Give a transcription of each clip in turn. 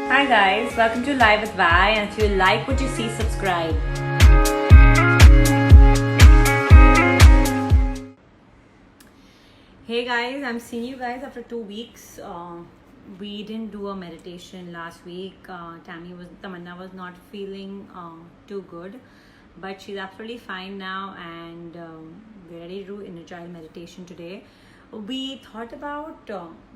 Hi guys, welcome to Live with Vi, and if you like what you see, subscribe. Hey guys, I'm seeing you guys after 2 weeks. We didn't do a meditation last week. Tamanna was not feeling too good, but she's absolutely fine now, and we're ready to do inner child meditation today. We thought about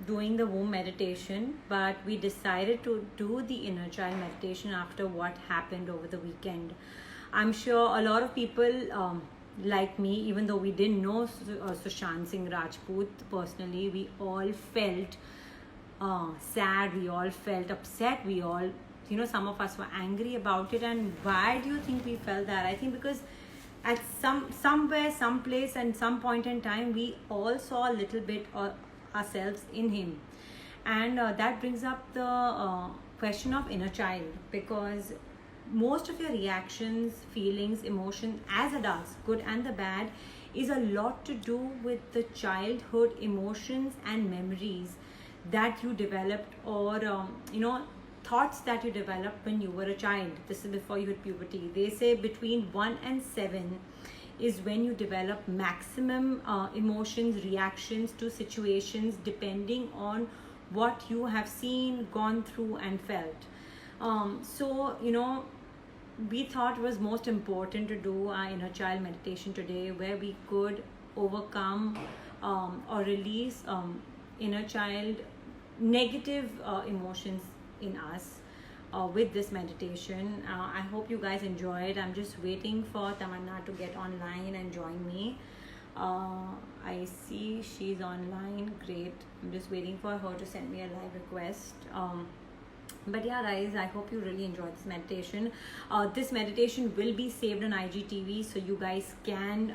doing the womb meditation, but we decided to do the inner child meditation after what happened over the weekend. I'm sure a lot of people like me, even though we didn't know Sushant Singh Rajput personally, we all felt sad, we all felt upset, we all, some of us were angry about it. And why do you think we felt that? I think because at somewhere, someplace, and some point in time, we all saw a little bit of ourselves in him. And that brings up the question of inner child, because most of your reactions, feelings, emotions as adults, good and the bad, is a lot to do with the childhood emotions and memories that you developed, or thoughts that you developed when you were a child. This is before you hit puberty. They say between 1 and 7 is when you develop maximum emotions, reactions to situations, depending on what you have seen, gone through, and felt. We thought it was most important to do our inner child meditation today, where we could overcome or release inner child negative emotions in us with this meditation. I hope you guys enjoy it. I'm just waiting for Tamanna to get online and join me. I see she's online. Great. I'm just waiting for her to send me a live request. But yeah guys, I hope you really enjoyed this meditation. This meditation will be saved on IGTV, so you guys can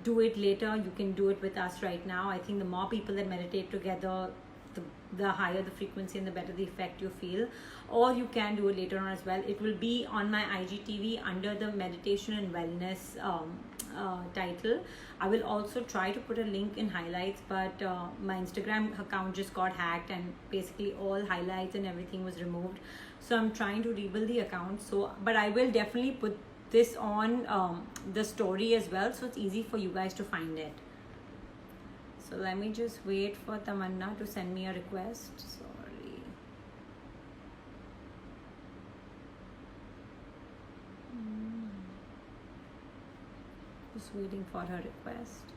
do it later. You can do it with us right now. I think the more people that meditate together, the higher the frequency and the better the effect you feel. Or you can do it later on as well. It will be on my IGTV under the meditation and wellness title. I will also try to put a link in highlights, but my Instagram account just got hacked, and basically all highlights and everything was removed, so I'm trying to rebuild the account. But I will definitely put this on the story as well, so it's easy for you guys to find it. So let me just wait for Tamanna to send me a request. Sorry. Just waiting for her request.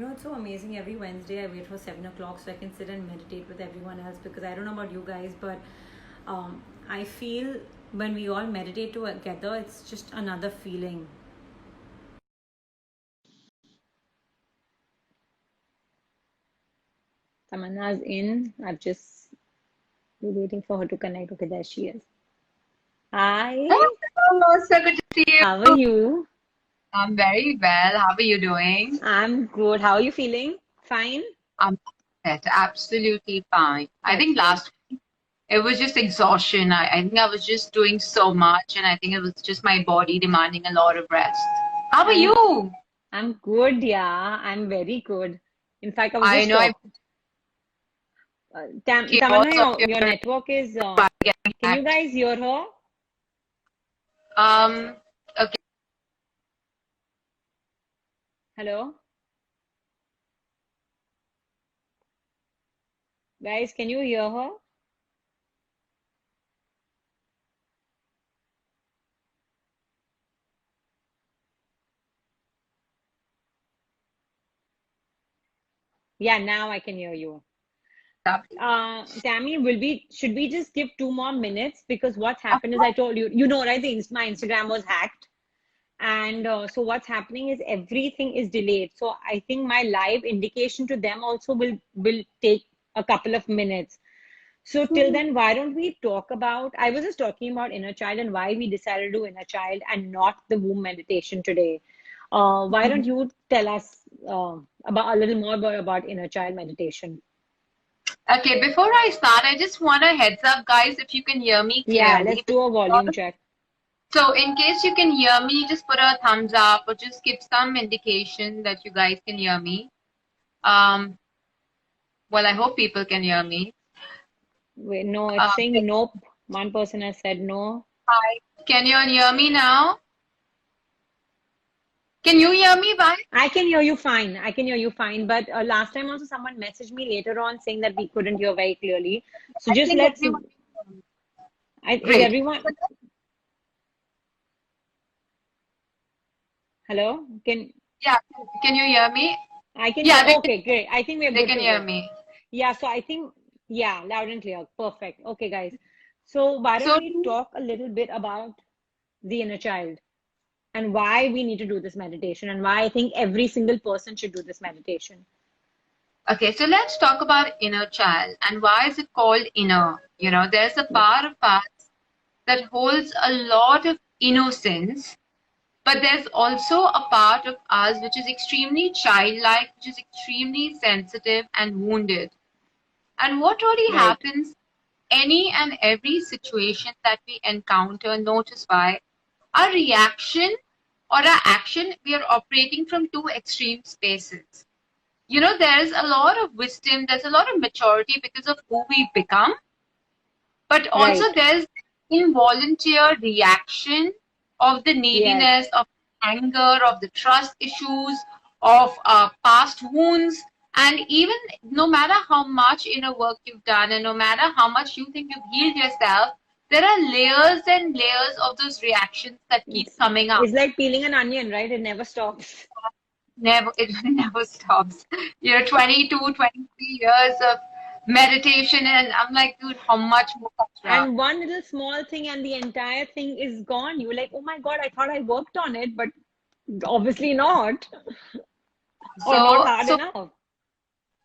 It's so amazing. Every Wednesday I wait for 7 o'clock so I can sit and meditate with everyone else, because I don't know about you guys, but I feel when we all meditate together, it's just another feeling. Tamanna's in. I've just been waiting for her to connect. Okay, there she is. Hi. Hello, so good to see you. How are you? I'm very well. How are you doing? I'm good. How are you feeling? Fine? I'm absolutely fine. I That's think good. last week it was just exhaustion. I think I was just doing so much, and I think it was just my body demanding a lot of rest. How are I'm you? I'm good, yeah. I'm very good. In fact, I was I just know I talk. Tamanna, chaos of your your network is. getting Can you hacked. guys hear her? Um, okay. Hello, guys. Can you hear her? Yeah, now I can hear you. Tammy, should we just give 2 more minutes? Because what's Of happened is, I course. told you, right? My Instagram was hacked. And so what's happening is everything is delayed. So I think my live indication to them also will take a couple of minutes. So till then, why don't we talk about, I was just talking about inner child and why we decided to do inner child and not the womb meditation today. Why don't you tell us about a little more about inner child meditation? Okay, before I start, I just want a heads up, guys, if you can hear me Yeah, let's clearly. do a volume check. So in case you can hear me, just put a thumbs up or just give some indication that you guys can hear me. Um, Well, I hope people can hear me. Wait, no, it's saying Okay. nope. One person has said no. Hi. Can you hear me now? Can you hear me, bye? I can hear you fine. I can hear you fine. But last time also someone messaged me later on saying that we couldn't hear very clearly. So I just think let's. everyone. Is Great. everyone? Hello? Yeah. Can you hear me? I can hear. Yeah, Okay, great. I think we're they good can to hear go. me. Yeah. So I think yeah, loud and clear. Perfect. Okay, guys. So why don't So, we talk a little bit about the inner child and why we need to do this meditation and why I think every single person should do this meditation. okay, so let's talk about inner child and why is it called inner? There's a part of us that holds a lot of innocence, but there's also a part of us which is extremely childlike, which is extremely sensitive and wounded. And what really Right. happens any and every situation that we encounter, notice why our reaction or our action, we are operating from two extreme spaces. There's a lot of wisdom, there's a lot of maturity because of who we become, but also Right. there's involuntary reaction of the Yes. neediness, of anger, of the trust issues, of past wounds. And even no matter how much inner work you've done, and no matter how much you think you've healed yourself, there are layers and layers of those reactions that keep It's coming up. it's like peeling an onion, right? It never stops. Never, it never stops. 22, 23 years of meditation, and I'm like, dude, how much more comes around? And one little small thing and the entire thing is gone. You're like, oh my God, I thought I worked on it, but obviously not, or not So, hard so enough.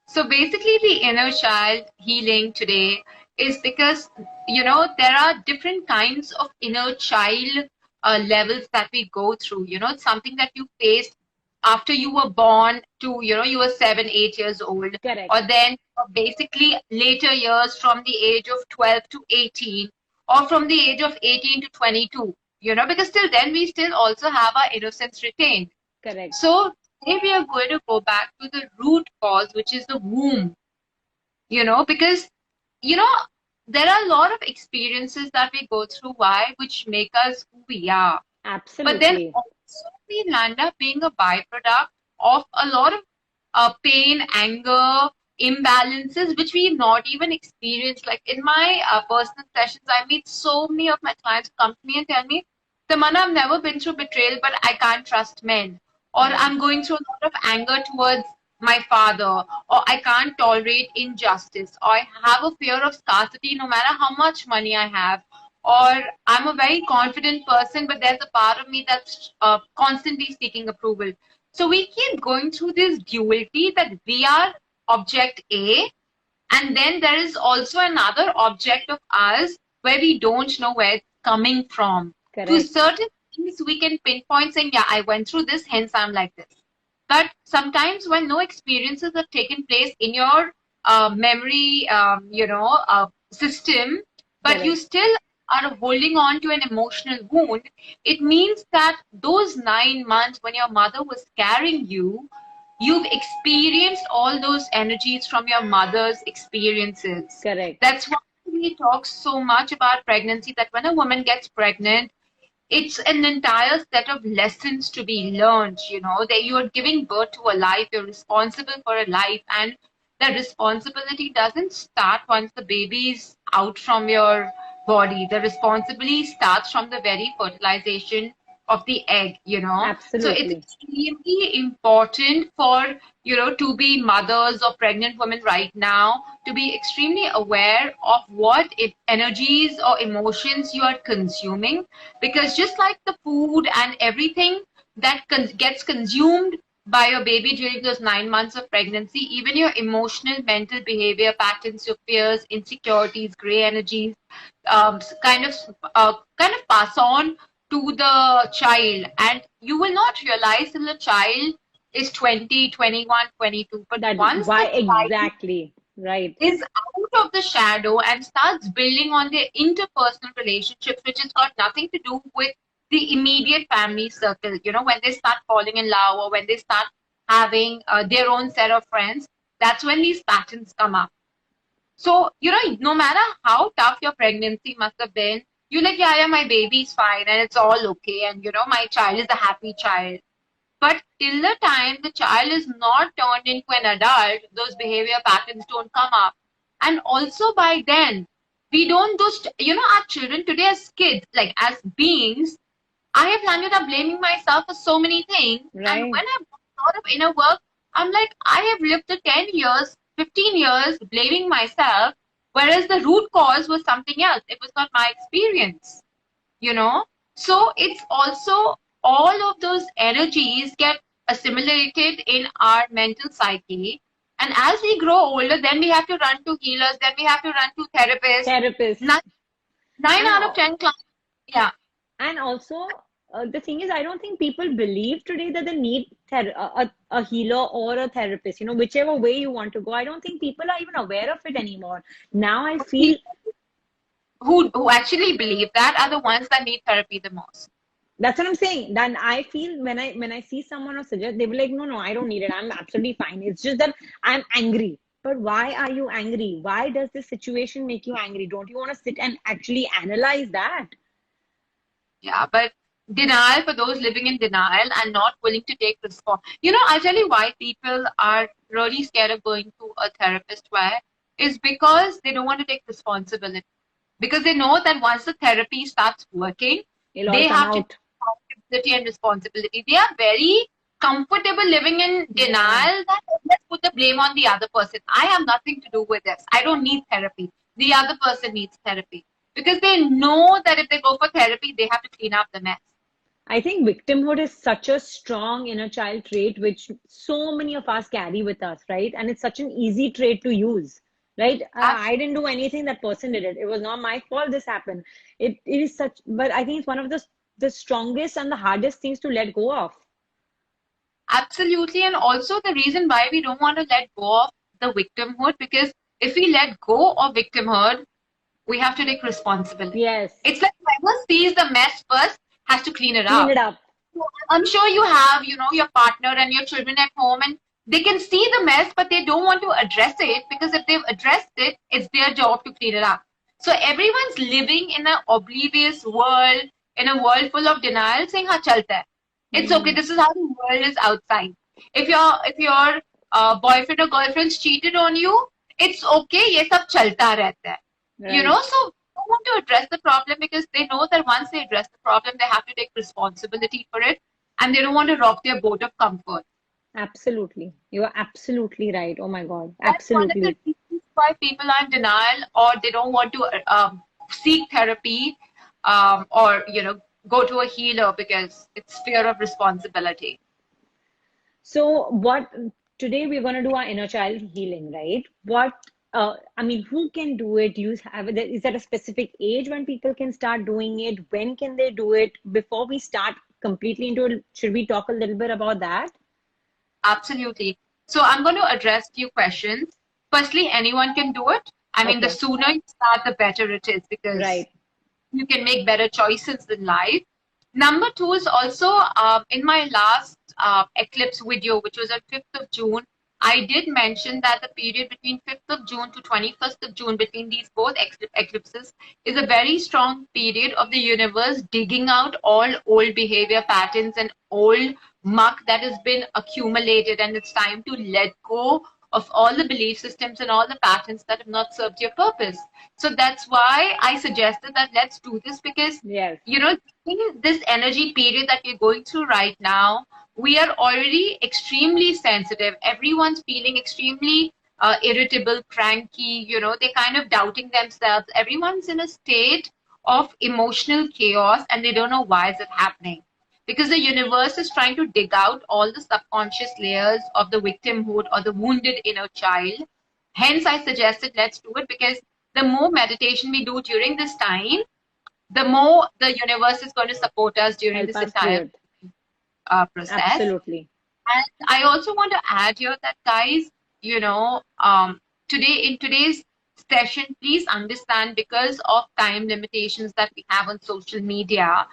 So basically, the inner child healing today is because, there are different kinds of inner child levels that we go through. It's something that you faced after you were born to, you were 7, 8 years old, Correct. or then basically later years from the age of 12 to 18, or from the age of 18 to 22, because till then we still also have our innocence retained. Correct. So today we are going to go back to the root cause, which is the womb, because, you know, there are a lot of experiences that we go through, why, which make us who we are. But then Absolutely. also we land up being a byproduct of a lot of pain, anger, imbalances, which we've not even experienced. Like in my personal sessions, I meet so many of my clients who come to me and tell me, Tamanna, I've never been through betrayal, but I can't trust men. Or Right. I'm going through a lot of anger towards my father, or I can't tolerate injustice, or I have a fear of scarcity no matter how much money I have, or I'm a very confident person, but there's a part of me that's constantly seeking approval. So we keep going through this duality that we are object A, and then there is also another object of us where we don't know where it's coming from. To Correct. certain things, we can pinpoint saying, yeah, I went through this, hence I'm like this. But sometimes when no experiences have taken place in your memory, system, but you Correct. still are holding on to an emotional wound, it means that those 9 months when your mother was carrying you, you've experienced all those energies from your mother's experiences. Correct. That's why we talk so much about pregnancy, that when a woman gets pregnant, it's an entire set of lessons to be learned, that you're giving birth to a life, you're responsible for a life, and the responsibility doesn't start once the baby's out from your body. The responsibility starts from the very fertilization of the egg. So it's Absolutely. extremely important for, to be mothers or pregnant women right now to be extremely aware of what energies or emotions you are consuming, because just like the food and everything that gets consumed by your baby during those 9 months of pregnancy, even your emotional, mental behavior patterns, your fears, insecurities, gray energies, kind of pass on to the child, and you will not realize till the child is 20, 21, 22. But That once why the child exactly. Right. is out of the shadow and starts building on their interpersonal relationships, which has got nothing to do with the immediate family circle. When they start falling in love, or when they start having their own set of friends, That's when these patterns come up. So, no matter how tough your pregnancy must have been, you're like, yeah, my baby's fine and it's all okay. And, my child is a happy child. But till the time the child is not turned into an adult, those behavior patterns don't come up. And also by then, we don't just, our children today as kids, like as beings, I have landed up blaming myself for so many things. Right. And when I've thought of inner work, I'm like, I have lived the 10 years, 15 years blaming myself, whereas the root cause was something else. It was not my experience, So it's also all of those energies get assimilated in our mental psyche. And as we grow older, then we have to run to healers, then we have to run to therapists. Nine out of 10 clients. Yeah. And also, the thing is, I don't think people believe today that they need a healer or a therapist, whichever way you want to go. I don't think people are even aware of it anymore. Now I feel who actually believe that are the ones that need therapy the most. That's what I'm saying. Then I feel when I see someone or suggest, they be like, no, I don't need it. I'm absolutely fine. It's just that I'm angry. But why are you angry? Why does this situation make you angry? Don't you want to sit and actually analyze that? Yeah, but denial, for those living in denial and not willing to take response. I'll tell you why people are really scared of going to a therapist. Why? Is because they don't want to take responsibility. Because they know that once the therapy starts working, they have to take accountability and responsibility. They are very comfortable living in denial that let's put the blame on the other person. I have nothing to do with this. I don't need therapy. The other person needs therapy. Because they know that if they go for therapy, they have to clean up the mess. I think victimhood is such a strong inner child trait, which so many of us carry with us, right? And it's such an easy trait to use, right? I didn't do anything, that person did it. It was not my fault this happened. It is such, but I think it's one of the strongest and the hardest things to let go of. Absolutely. And also the reason why we don't want to let go of the victimhood, because if we let go of victimhood, we have to take responsibility. Yes. It's like whoever sees the mess first has to clean it up. Clean it up. I'm sure you have, your partner and your children at home, and they can see the mess, but they don't want to address it, because if they've addressed it, it's their job to clean it up. So everyone's living in an oblivious world, in a world full of denial, saying, "Ha, chalta hai. It's okay. This is how the world is outside. If your boyfriend or girlfriend's cheated on you, it's okay. Ye sab chalta rehta hai." Right. So they don't want to address the problem, because they know that once they address the problem, they have to take responsibility for it, and they don't want to rock their boat of comfort. Absolutely. You are absolutely right. Oh my God. Absolutely. That's one of the reasons why people are in denial, or they don't want to seek therapy, or, go to a healer, because it's fear of responsibility. So today we're going to do our inner child healing, right? Who can do it? Is there a specific age when people can start doing it? When can they do it? Before we start completely into it, should we talk a little bit about that? Absolutely. So I'm going to address a few questions. Firstly, anyone can do it. The sooner you start, the better it is, because you can make better choices in life. Number two is also, in my last eclipse video, which was on 5th of June, I did mention that the period between 5th of June to 21st of June, between these both eclipses, is a very strong period of the universe digging out all old behavior patterns and old muck that has been accumulated, and it's time to let go of all the belief systems and all the patterns that have not served your purpose. So that's why I suggested that let's do this, because in this energy period that we're going through right now, we are already extremely sensitive. Everyone's feeling extremely irritable, cranky, they're kind of doubting themselves. Everyone's in a state of emotional chaos, and they don't know why is it happening. Because the universe is trying to dig out all the subconscious layers of the victimhood or the wounded inner child. Hence, I suggested let's do it, because the more meditation we do during this time, the more the universe is going to support us during this entire process. Absolutely. And I also want to add here that, guys, in today's session, please understand, because of time limitations that we have on social media,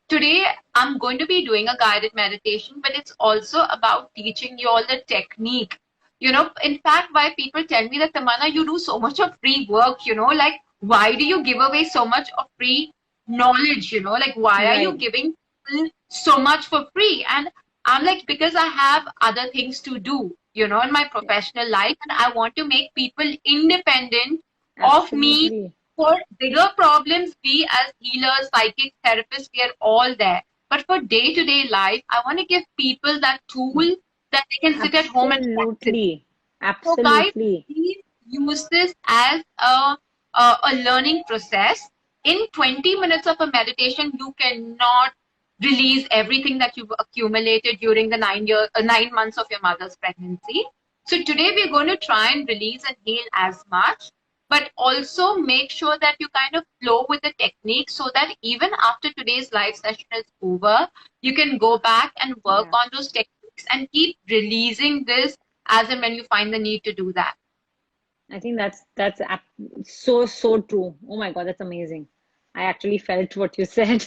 today I'm going to be doing a guided meditation, but it's also about teaching you all the technique In fact, why people tell me that, Tamanna, you do so much of free work, like, why do you give away so much of free knowledge, like, why are you Right. giving people so much for free? And I'm like, because I have other things to do, in my professional life, and I want to make people independent of me Absolutely. for bigger problems. We as healers, psychic therapists, we are all there. But for day-to-day life, I want to give people that tool that they can sit at home and practice. Absolutely. So, guys, Absolutely. please use this as a learning process. In 20 minutes of a meditation, you cannot release everything that you've accumulated during the 9 months of your mother's pregnancy. So today we're going to try and release and heal as much, but also make sure that you kind of flow with the technique so that even after today's live session is over, you can go back and work Yeah. on those techniques and keep releasing this as and when you find the need to do that. I think so true. Oh my God, that's amazing. I actually felt what you said.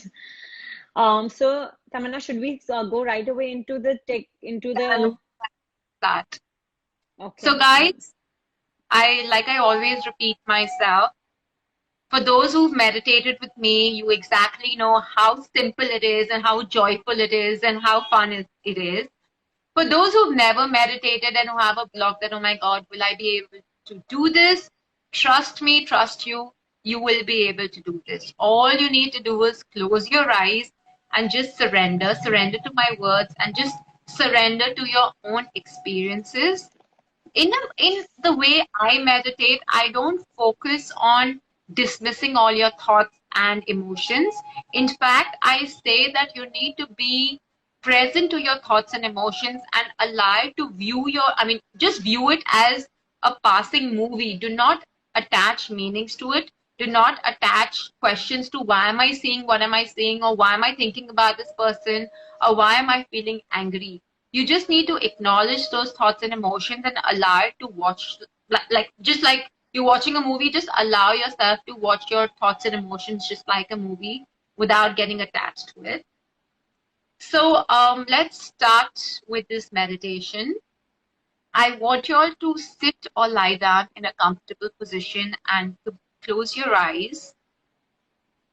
So Tamanna, should we go right away into the tech into And the that. So, okay. guys, I always repeat myself. For those who've meditated with me, you exactly know how simple it is and how joyful it is and how fun it is. For those who've never meditated and who have a block that, oh my God, will I be able to do this? Trust me, trust you, you will be able to do this. All you need to do is close your eyes and just surrender to my words, and just surrender to your own experiences. In the way I meditate, I don't focus on dismissing all your thoughts and emotions. In fact, I say that you need to be present to your thoughts and emotions and allow to view just view it as a passing movie. Do not attach meanings to it. Do not attach questions to why am I seeing what am I seeing, or why am I thinking about this person, or why am I feeling angry. You just need to acknowledge those thoughts and emotions and allow it to watch, just like you're watching a movie. Just allow yourself to watch your thoughts and emotions just like a movie without getting attached to it. So let's start with this meditation. I want you all to sit or lie down in a comfortable position and to close your eyes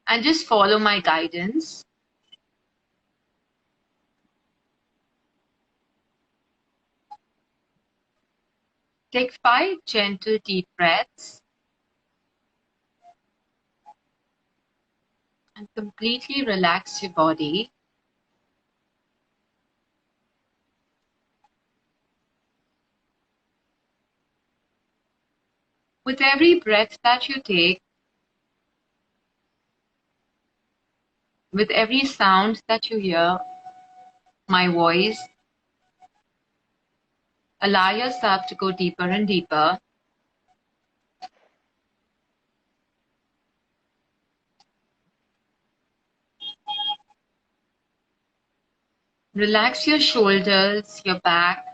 and just follow my guidance. Take 5 gentle deep breaths and completely relax your body. With every breath that you take, with every sound that you hear, my voice, allow yourself to go deeper and deeper. Relax your shoulders, your back,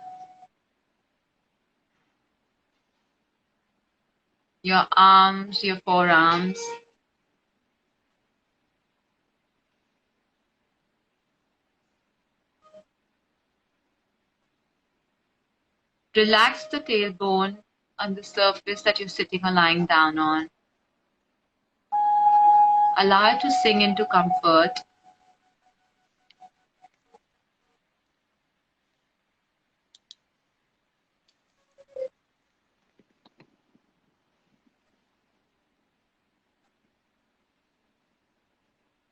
your arms, your forearms. Relax the tailbone on the surface that you're sitting or lying down on. Allow it to sink into comfort.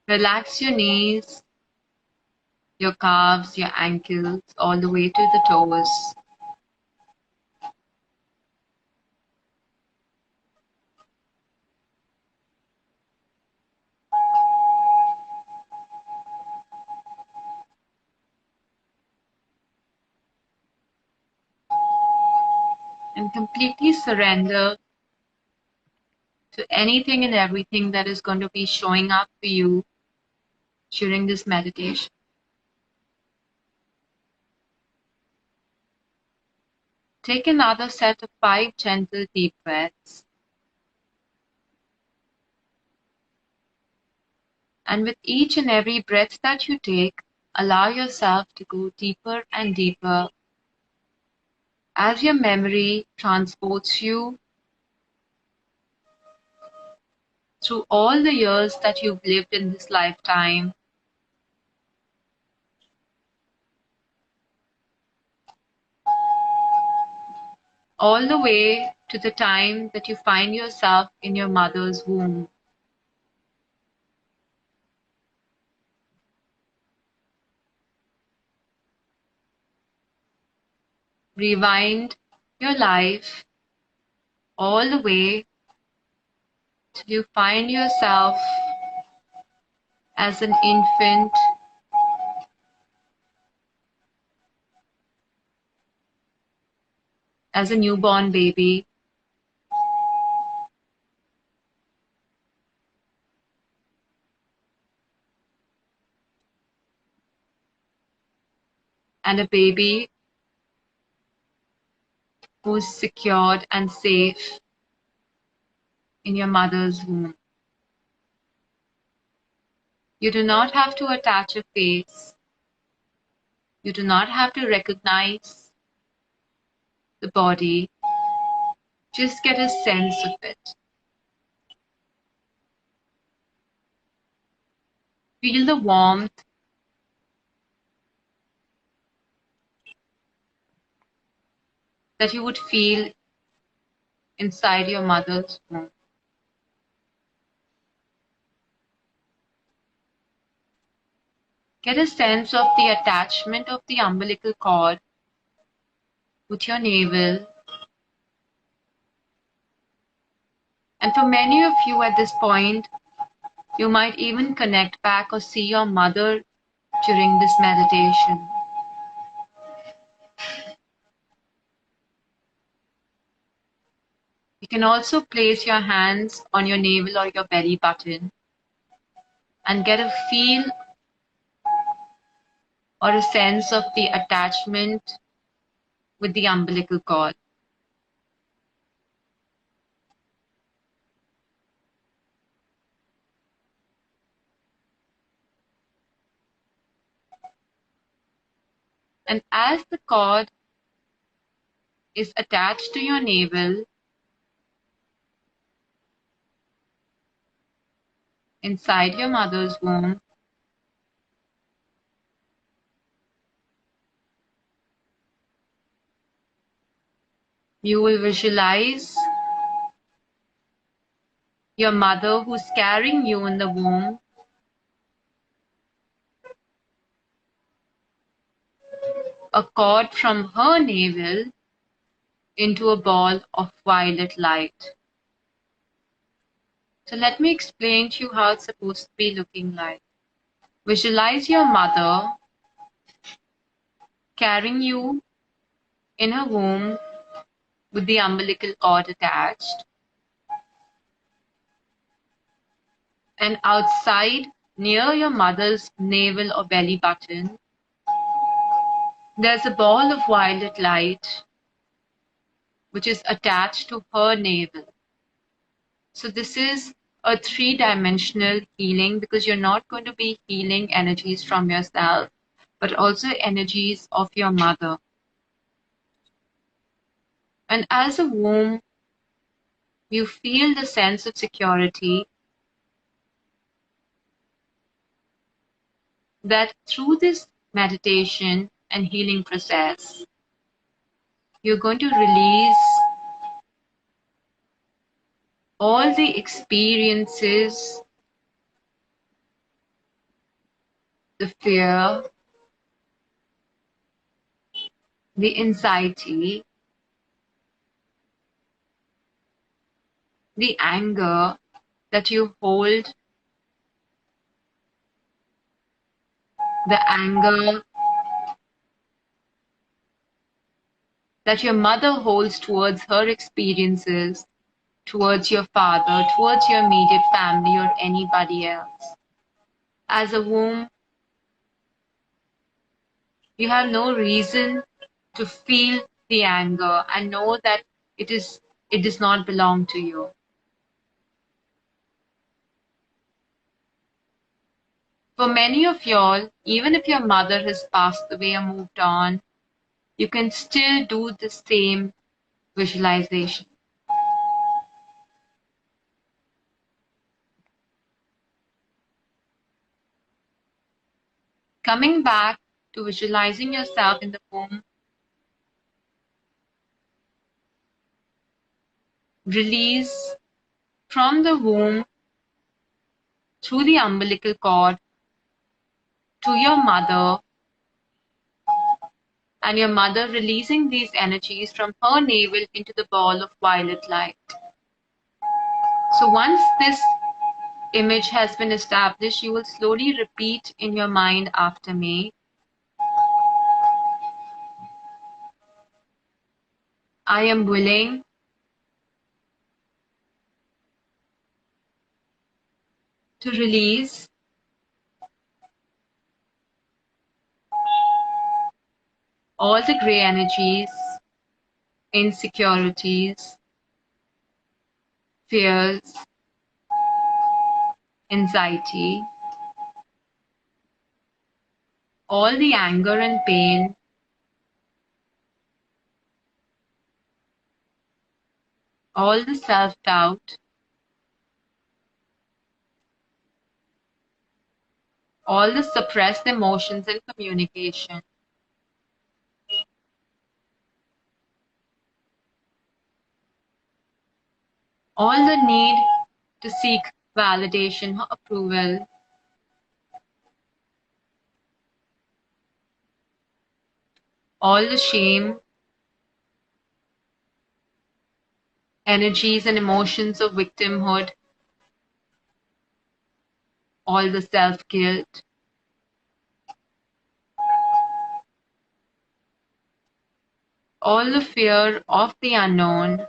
Relax your knees, your calves, your ankles, all the way to the toes. And completely surrender to anything and everything that is going to be showing up for you during this meditation. Take another set of 5 gentle deep breaths. And with each and every breath that you take, allow yourself to go deeper and deeper as your memory transports you through all the years that you've lived in this lifetime, all the way to the time that you find yourself in your mother's womb. Rewind your life all the way till you find yourself as an infant, as a newborn baby, and a baby who's secured and safe in your mother's womb. You do not have to attach a face. You do not have to recognize the body. Just get a sense of it. Feel the warmth that you would feel inside your mother's womb. Get a sense of the attachment of the umbilical cord with your navel. And for many of you at this point, you might even connect back or see your mother during this meditation. You can also place your hands on your navel or your belly button and get a feel or a sense of the attachment with the umbilical cord. And as the cord is attached to your navel, inside your mother's womb, you will visualize your mother who's carrying you in the womb a cord from her navel into a ball of violet light. So let me explain to you how it's supposed to be looking like. Visualize your mother carrying you in her womb with the umbilical cord attached. And outside, near your mother's navel or belly button, there's a ball of violet light which is attached to her navel. So this is a three-dimensional healing because you're not going to be healing energies from yourself, but also energies of your mother. And as a womb, you feel the sense of security that through this meditation and healing process, you're going to release all the experiences, the fear, the anxiety, the anger that you hold, the anger that your mother holds towards her experiences, towards your father, towards your immediate family or anybody else. As a womb, you have no reason to feel the anger and know that it does not belong to you. For many of y'all, even if your mother has passed away or moved on, you can still do the same visualization. Coming back to visualizing yourself in the womb, release from the womb through the umbilical cord to your mother, and your mother releasing these energies from her navel into the ball of violet light. So once this image has been established, you will slowly repeat in your mind after me. I am willing to release all the gray energies, insecurities, fears, anxiety, all the anger and pain, all the self-doubt, all the suppressed emotions and communication. All the need to seek validation or approval, all the shame, energies and emotions of victimhood, all the self-guilt, all the fear of the unknown,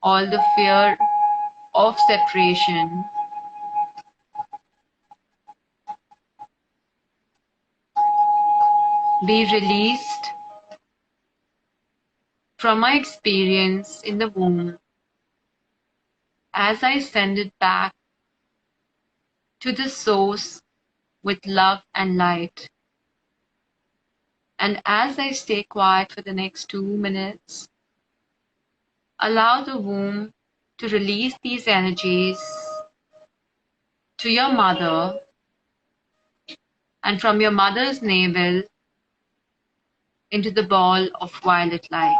all the fear of separation, be released from my experience in the womb as I send it back to the source with love and light. And as I stay quiet for the next 2 minutes, allow the womb to release these energies to your mother, and from your mother's navel into the ball of violet light.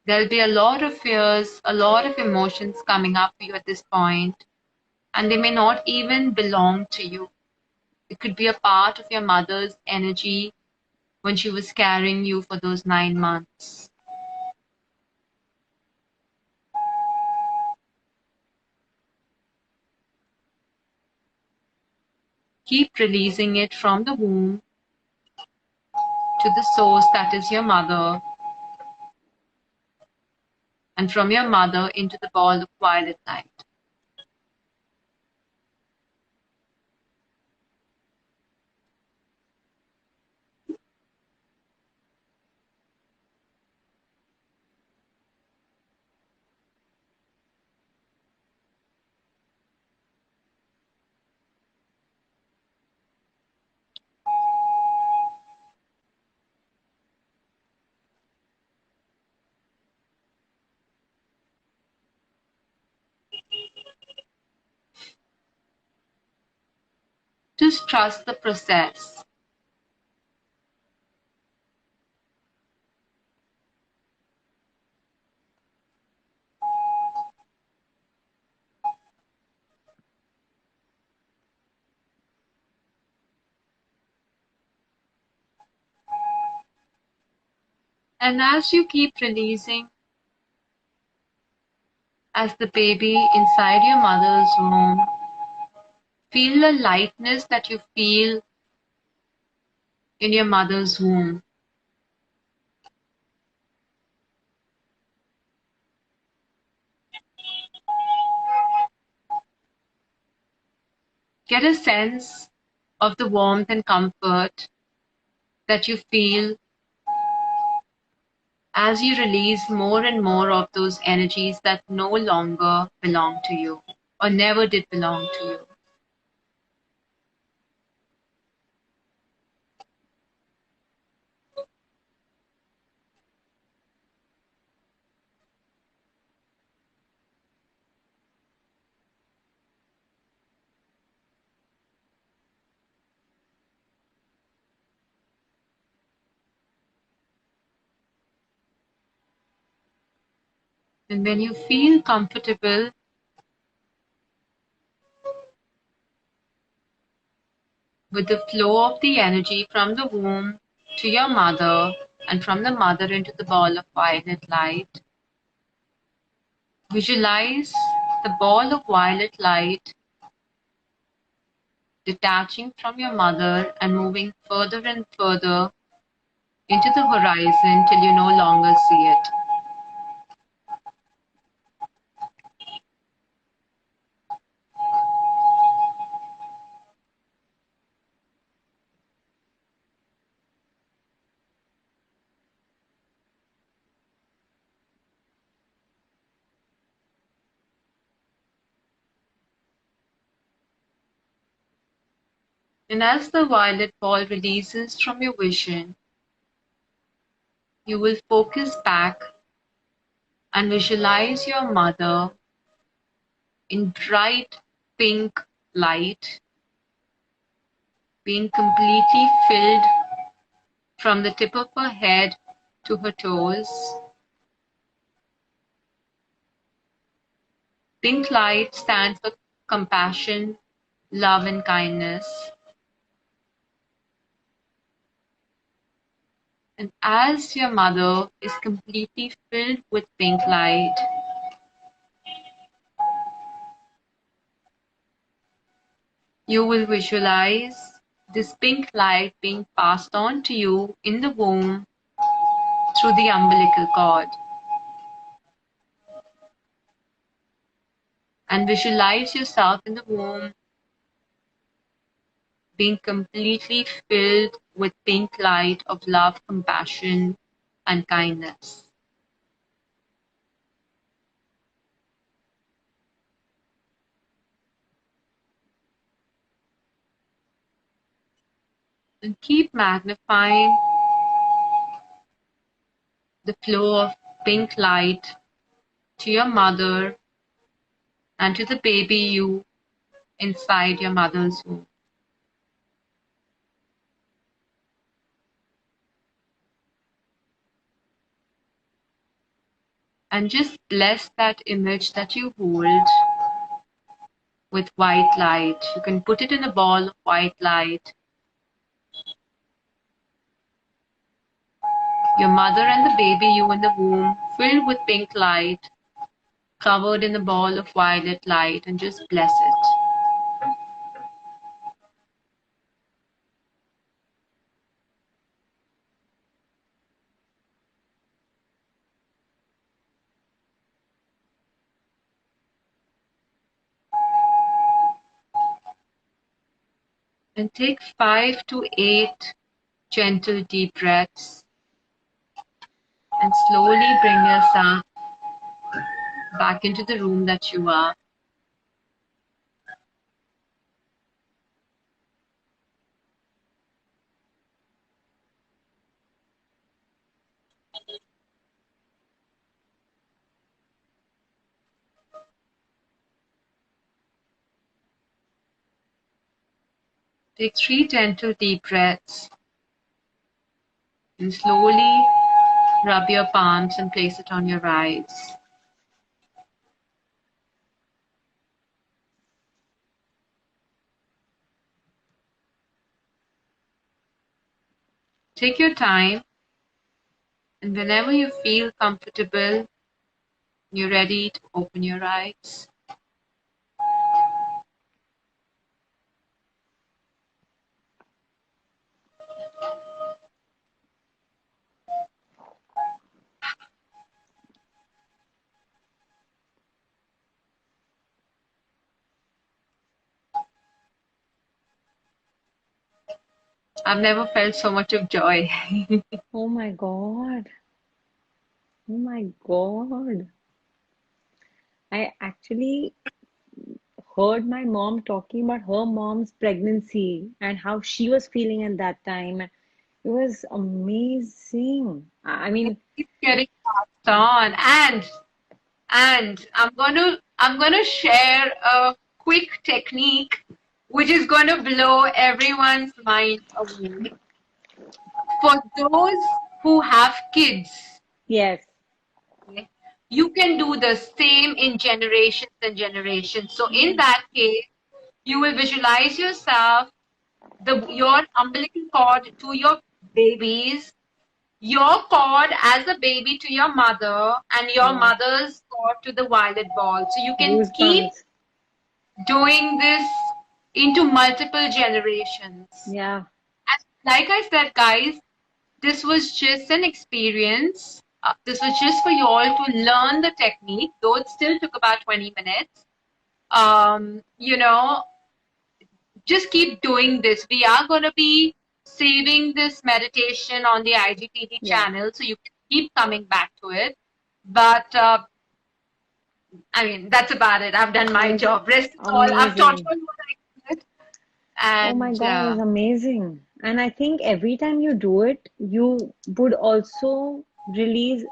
There'll be a lot of fears, a lot of emotions coming up for you at this point, and they may not even belong to you. It could be a part of your mother's energy when she was carrying you for those 9 months. Keep releasing it from the womb to the source that is your mother, and from your mother into the ball of violet light. Just trust the process. And as you keep releasing, as the baby inside your mother's womb, feel the lightness that you feel in your mother's womb. Get a sense of the warmth and comfort that you feel as you release more and more of those energies that no longer belong to you. or never did belong to you. And when you feel comfortable, with the flow of the energy from the womb to your mother and from the mother into the ball of violet light, visualize the ball of violet light detaching from your mother and moving further and further into the horizon till you no longer see it. And as the violet ball releases from your vision, you will focus back and visualize your mother in bright pink light, being completely filled from the tip of her head to her toes. Pink light stands for compassion, love, and kindness. And as your mother is completely filled with pink light, you will visualize this pink light being passed on to you in the womb through the umbilical cord. And visualize yourself in the womb being completely filled with pink light of love, compassion, and kindness. And keep magnifying the flow of pink light to your mother and to the baby you inside your mother's womb. And just bless that image that you hold with white light. You can put it in a ball of white light. Your mother and the baby you in the womb filled with pink light, covered in a ball of violet light, and just bless it. And take 5 to 8 gentle deep breaths and slowly bring yourself back into the room that you are. Take 3 gentle deep breaths and slowly rub your palms and place it on your eyes. Take your time, and whenever you feel comfortable, you're ready to open your eyes. I've never felt so much of joy. Oh my God. Oh my God. I actually heard my mom talking about her mom's pregnancy and how she was feeling at that time. It was amazing. I mean, Keep getting passed on. And I'm gonna share a quick technique which is gonna blow everyone's mind away. For those who have kids, yes. okay, you can do the same in generations and generations. So in that case, you will visualize yourself, your umbilical cord to your babies, your cord as a baby to your mother, and your Wow. mother's cord to the violet ball. So you can keep Goosebumps. doing this into multiple generations. Yeah. And like I said, guys, this was just an experience. This was just for you all to learn the technique, though it still took about 20 minutes. You know, just keep doing this. We are going to be saving this meditation on the IGTV Yeah. channel, so you can keep coming back to it. But I mean, that's about it. I've done my job. Rest is all. I've taught you Amazing. all what I could. Oh my And God, it was amazing. And I think every time you do it, you would also release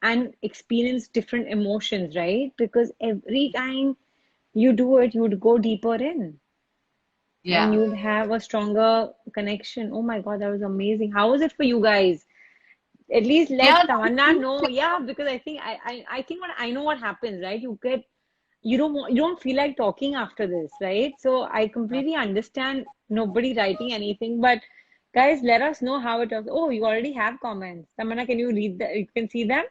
and experience different emotions, right? Because every time you do it, you would go deeper in and yeah. you'd have a stronger connection. Oh my God, that was amazing. How was it for you guys? At least let Yeah, Tamanna know. Yeah, because I think I think what I know what happens, right? You don't feel like talking after this, right? So I completely understand nobody writing anything, but guys, let us know how it was. Oh, you already have comments. Tamanna, can you read that? You can see them?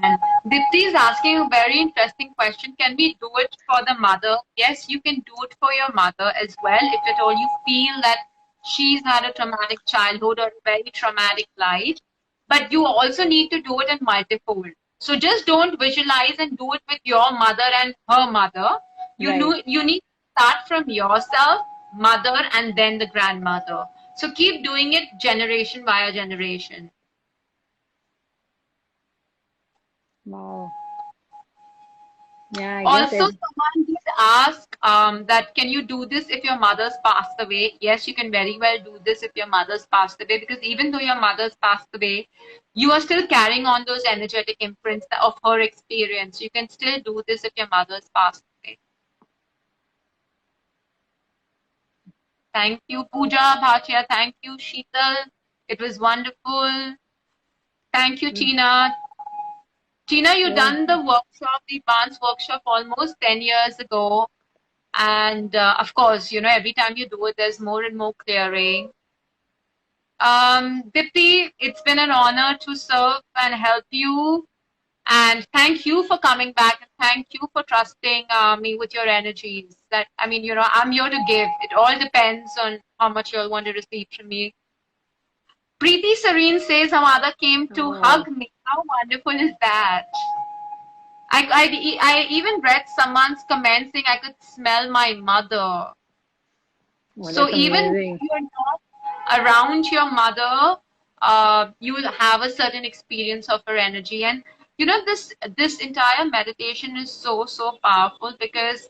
and Dipti is asking a very interesting question. Can we do it for the mother? Yes, you can do it for your mother as well. If at all you feel that she's had a traumatic childhood or a very traumatic life, but you also need to do it in multifold. So just don't visualize and do it with your mother and her mother. Right. You need to start from yourself, mother, and then the grandmother. So keep doing it generation by generation. Wow. Yeah, I guess Also, it. someone did ask that can you do this if your mother's passed away? Yes, you can very well do this if your mother's passed away, because even though your mother's passed away, you are still carrying on those energetic imprints of her experience. You can still do this if your mother's passed away. Thank you, Pooja Bhatia. Thank you, Sheetal. It was wonderful. Thank you, Tina. Tina, you Oh, done the workshop, the advanced workshop almost 10 years ago. And of course, every time you do it, there's more and more clearing. Dipti, it's been an honor to serve and help you. And thank you for coming back, and thank you for trusting me with your energies. That, I mean, I'm here to give. It all depends on how much you'll want to receive from me. Preeti Serene says her mother came to oh, hug me. How wonderful is that? I even read someone's comment saying I could smell my mother. oh, So that's even amazing. if you're not around your mother, you will have a certain experience of her energy. And this entire meditation is so powerful because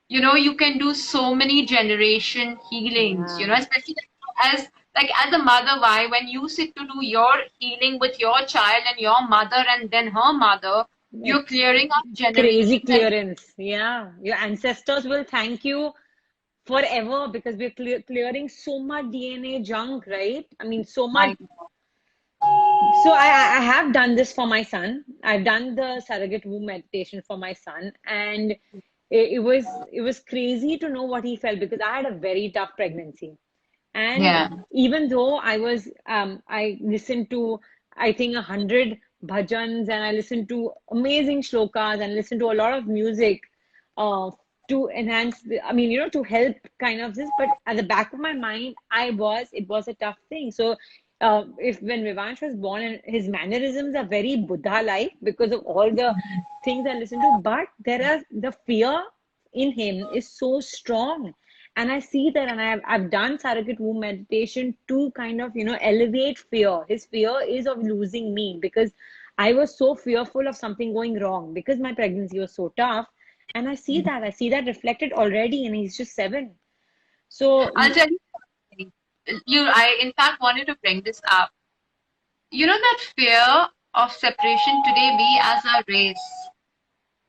you can do so many generation healings. Yeah. Especially as a mother, why when you sit to do your healing with your child and your mother and then her mother, you're It's clearing up crazy generations and clearance. Yeah. Your ancestors will thank you forever because we're clearing so much DNA junk, right? I mean, so much. my So I have done this for my son. I've done the surrogate womb meditation for my son, and it was crazy to know what he felt because I had a very tough pregnancy. And yeah. even though I listened to, I think, 100 bhajans, and I listened to amazing shlokas and listened to a lot of music, uh, to enhance I mean, to help kind of this. But at the back of my mind, it was a tough thing. So, if when Vivansh was born, and his mannerisms are very Buddha-like because of all the things I listened to, but the fear in him is so strong, and I see that, and I've done surrogate womb meditation to kind of elevate fear. His fear is of losing me because I was so fearful of something going wrong because my pregnancy was so tough. And I see that reflected already, and he's just 7. So I'll tell you something. I in fact wanted to bring this up. You know that fear of separation today, we as a race,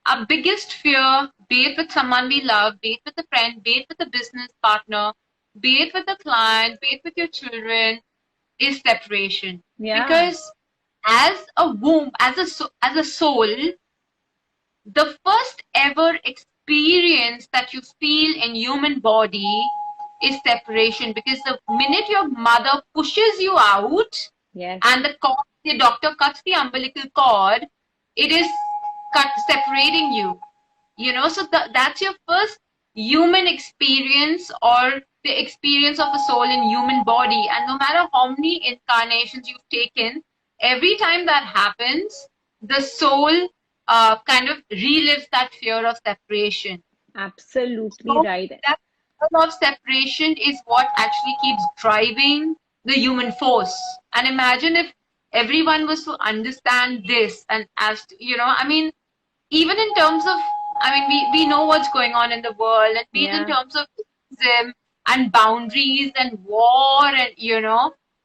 our biggest fear, be it with someone we love, be it with a friend, be it with a business partner, be it with a client, be it with your children, is separation. yeah, Because as a womb, as a soul, the first ever experience that you feel in human body is separation. Because the minute your mother pushes you out yes, and the doctor cuts the umbilical cord, it is separating you. You know, so that's your first human experience, or the experience of a soul in human body. And no matter how many incarnations you've taken, every time that happens, the soul kind of relives that fear of separation. absolutely So right. that fear of separation is what actually keeps driving the human force. And imagine if everyone was to understand this, and as to, I mean, even in terms of, I mean, we know what's going on in the world, and be it in Yeah, terms of racism and boundaries and war, and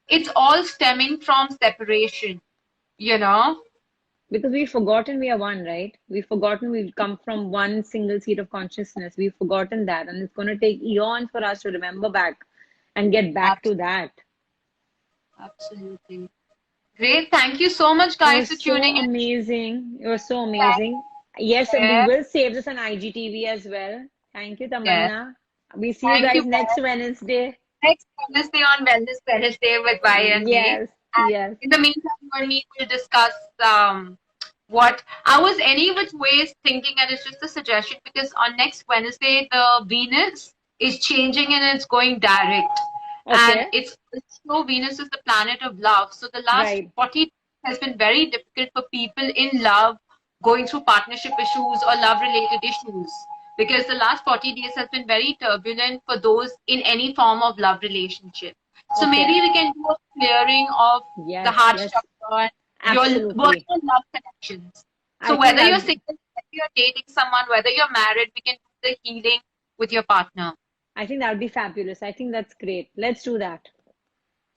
it's all stemming from separation, you know. because we've forgotten we are one, right? We've forgotten we've come from one single seat of consciousness. We've forgotten that, and it's going to take eons for us to remember back and get back to that. Absolutely. Great. Thank you so much, It guys, was for so tuning in. amazing. It was so amazing. Yes, and we Yeah. will save this on IGTV as well. Thank you, Yes. Tamanna. We see you Thank you, guys next guys. Wednesday. Next Wednesday on Wellness Wednesday with Y and me. Yes, And yes. in the meantime, you and me will discuss what I was any which ways thinking, and it's just a suggestion because on next Wednesday the Venus is changing and it's going direct, and Okay, it's so Venus is the planet of love. So the last right. 40 has been very difficult for people in love, going through partnership issues or love related issues, because the last 40 days has been very turbulent for those in any form of love relationship. So Okay. maybe we can do a clearing of the Yes, heart yes. chakra and your Absolutely. working on love connections. I So think whether you're that'll, single, whether you're dating someone, whether you're married, we can do the healing with your partner. I think that'll be fabulous. I think that's great. Let's do that.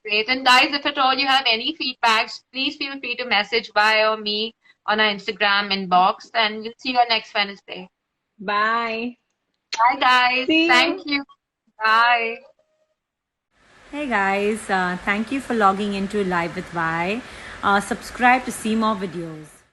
Great. And guys, if at all you have any feedbacks, please feel free to message via me on our Instagram inbox, and we'll see you next Wednesday. Bye. Bye, guys. See Thank you. you. Bye. Hey guys, thank you for logging into Live with Y. Subscribe to see more videos.